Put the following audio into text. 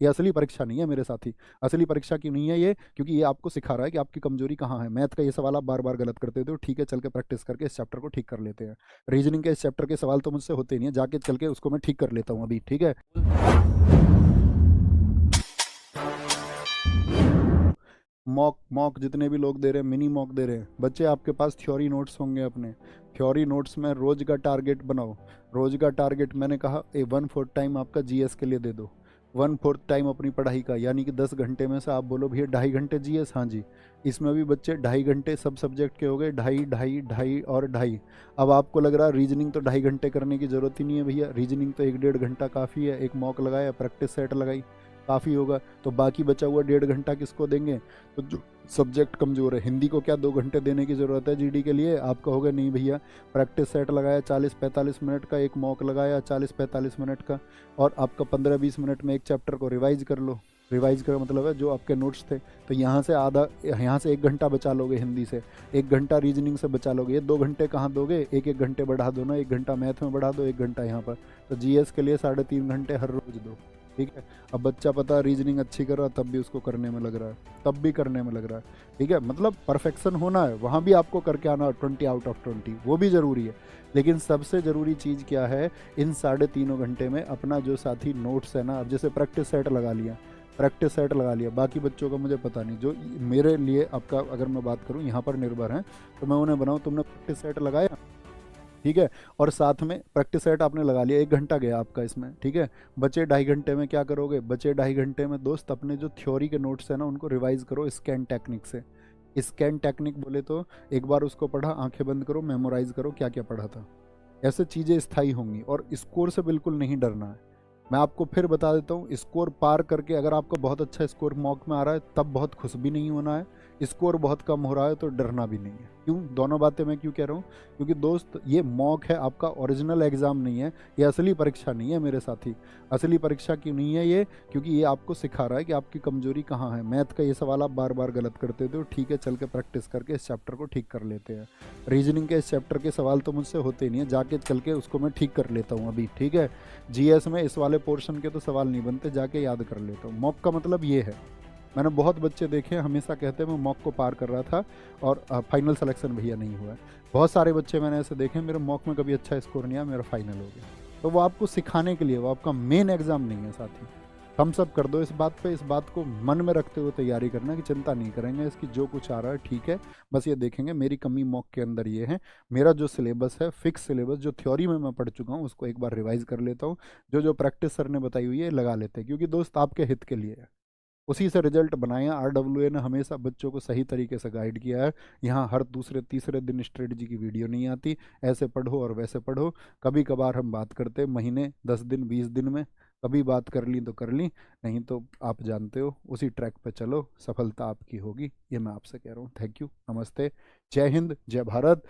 ये असली परीक्षा नहीं है मेरे साथी। असली परीक्षा क्यों नहीं है ये? क्योंकि ये आपको सिखा रहा है कि आपकी कमजोरी कहाँ है। मैथ का ये सवाल आप बार बार गलत करते थे, ठीक है चल के प्रैक्टिस करके इस चैप्टर को ठीक कर लेते हैं। रीजनिंग के इस चैप्टर के सवाल तो मुझसे होते नहीं है, जाके चल के उसको मैं ठीक कर लेता हूँ अभी, ठीक है। मॉक मॉक जितने भी लोग दे रहे हैं, मिनी मॉक दे रहे हैं बच्चे, आपके पास थ्योरी नोट्स होंगे अपने। थ्योरी नोट्स में रोज का टारगेट बनाओ। रोज का टारगेट मैंने कहा 1/4 टाइम आपका जीएस के लिए दे दो। 1/4 टाइम अपनी पढ़ाई का, यानी कि 10 घंटे में से आप बोलो भैया 2.5 घंटे जीएस, हाँ जी। इसमें भी बच्चे 2.5 घंटे सब सब्जेक्ट के हो गए, 2.5 और 2.5। अब आपको लग रहा है रीजनिंग तो 2.5 घंटे करने की ज़रूरत ही नहीं है भैया, रीजनिंग तो 1-1.5 घंटा काफ़ी है। एक मॉक लगाया, प्रैक्टिस सेट लगाई, काफ़ी होगा। तो बाकी बचा हुआ 1.5 घंटा किसको देंगे? तो जो सब्जेक्ट कमज़ोर है, हिंदी को क्या 2 घंटे देने की ज़रूरत है जीडी के लिए? आप कहोगे नहीं भैया, प्रैक्टिस सेट लगाया 40-45 मिनट का, एक मॉक लगाया 40-45 मिनट का, और आपका 15-20 मिनट में एक चैप्टर को रिवाइज कर लो। रिवाइज का मतलब है जो आपके नोट्स थे, तो यहाँ से आधा, यहाँ से 1 घंटा बचा लोगे, हिंदी से 1 घंटा, रीजनिंग से बचा लोगे। ये 2 घंटे कहाँ दोगे? 1-1 घंटे बढ़ा दो ना, 1 घंटा मैथ में बढ़ा दो, 1 घंटा यहाँ पर। तो जीएस के लिए 3.5 घंटे हर रोज दो, ठीक है। अब बच्चा पता रीजनिंग अच्छी कर रहा है, तब भी उसको करने में लग रहा है, तब भी करने में लग रहा है, ठीक है। मतलब परफेक्शन होना है, वहाँ भी आपको करके आना 20/20, वो भी ज़रूरी है। लेकिन सबसे ज़रूरी चीज़ क्या है? इन 3.5 घंटे में अपना जो साथी नोट्स है ना, अब जैसे प्रैक्टिस सेट लगा लिया, प्रैक्टिस सेट लगा लिया, बाकी बच्चों का मुझे पता नहीं। जो मेरे लिए आपका अगर मैं बात करूँ, यहाँ पर निर्भर है, तो मैं उन्हें बनाऊँ, तुमने प्रैक्टिस सेट लगाया, ठीक है, और साथ में प्रैक्टिस सेट आपने लगा लिया, 1 घंटा गया आपका इसमें, ठीक है। बचे 2.5 घंटे में क्या करोगे? बचे 2.5 घंटे में दोस्त अपने जो थ्योरी के नोट्स हैं ना, उनको रिवाइज करो स्कैन टेक्निक से। स्कैन टेक्निक बोले तो एक बार उसको पढ़ा, आंखें बंद करो, मेमोराइज करो क्या क्या पढ़ा था। ऐसे चीज़ें स्थायी होंगी, और स्कोर से बिल्कुल नहीं डरना है। मैं आपको फिर बता देता हूँ, स्कोर पार करके अगर आपका बहुत अच्छा स्कोर मॉक में आ रहा है, तब बहुत खुश भी नहीं होना है। स्कोर बहुत कम हो रहा है तो डरना भी नहीं है। क्यों? दोनों बातें मैं क्यों कह रहा हूँ? क्योंकि दोस्त ये मॉक है, आपका ओरिजिनल एग्ज़ाम नहीं है, ये असली परीक्षा नहीं है मेरे साथी। असली परीक्षा क्यों नहीं है ये? क्योंकि ये आपको सिखा रहा है कि आपकी कमजोरी कहाँ है। मैथ का ये सवाल आप बार बार गलत करते थे, ठीक है चल के प्रैक्टिस करके इस चैप्टर को ठीक कर लेते हैं। रीजनिंग के इस चैप्टर के सवाल तो मुझसे होते नहीं है, जाके चल के उसको मैं ठीक कर लेता हूँ अभी, ठीक है। जीएस में इस वाले पोर्शन के तो सवाल नहीं बनते, जाके याद कर लेता हूँ। मॉक का मतलब ये है। मैंने बहुत बच्चे देखे हैं, हमेशा कहते हैं मैं मॉक को पार कर रहा था और फाइनल सिलेक्शन भैया नहीं हुआ है। बहुत सारे बच्चे मैंने ऐसे देखे हैं, मेरे मॉक में कभी अच्छा स्कोर नहीं आया, मेरा फाइनल हो गया। तो वो आपको सिखाने के लिए, वो आपका मेन एग्जाम नहीं है साथी। हम सब कर दो इस बात पे, इस बात को मन में रखते हुए तैयारी करना कि चिंता नहीं करेंगे इसकी, जो कुछ आ रहा है ठीक है। बस ये देखेंगे मेरी कमी मॉक के अंदर ये है, मेरा जो सिलेबस है फिक्स सिलेबस, जो थ्योरी में मैं पढ़ चुका हूँ उसको एक बार रिवाइज कर लेता हूँ। जो जो प्रैक्टिस सर ने बताई हुई है लगा लेते हैं, क्योंकि दोस्त आपके हित के लिए है। उसी से रिजल्ट बनाए हैं। आरडब्ल्यूए ने हमेशा बच्चों को सही तरीके से गाइड किया है। यहाँ हर दूसरे तीसरे दिन स्ट्रेटजी की वीडियो नहीं आती, ऐसे पढ़ो और वैसे पढ़ो। कभी कभार हम बात करते हैं महीने 10 दिन 20 दिन में, कभी बात कर ली तो कर ली, नहीं तो आप जानते हो उसी ट्रैक पे चलो, सफलता आपकी होगी। ये मैं आपसे कह रहा हूँ। थैंक यू, नमस्ते, जय हिंद, जय भारत।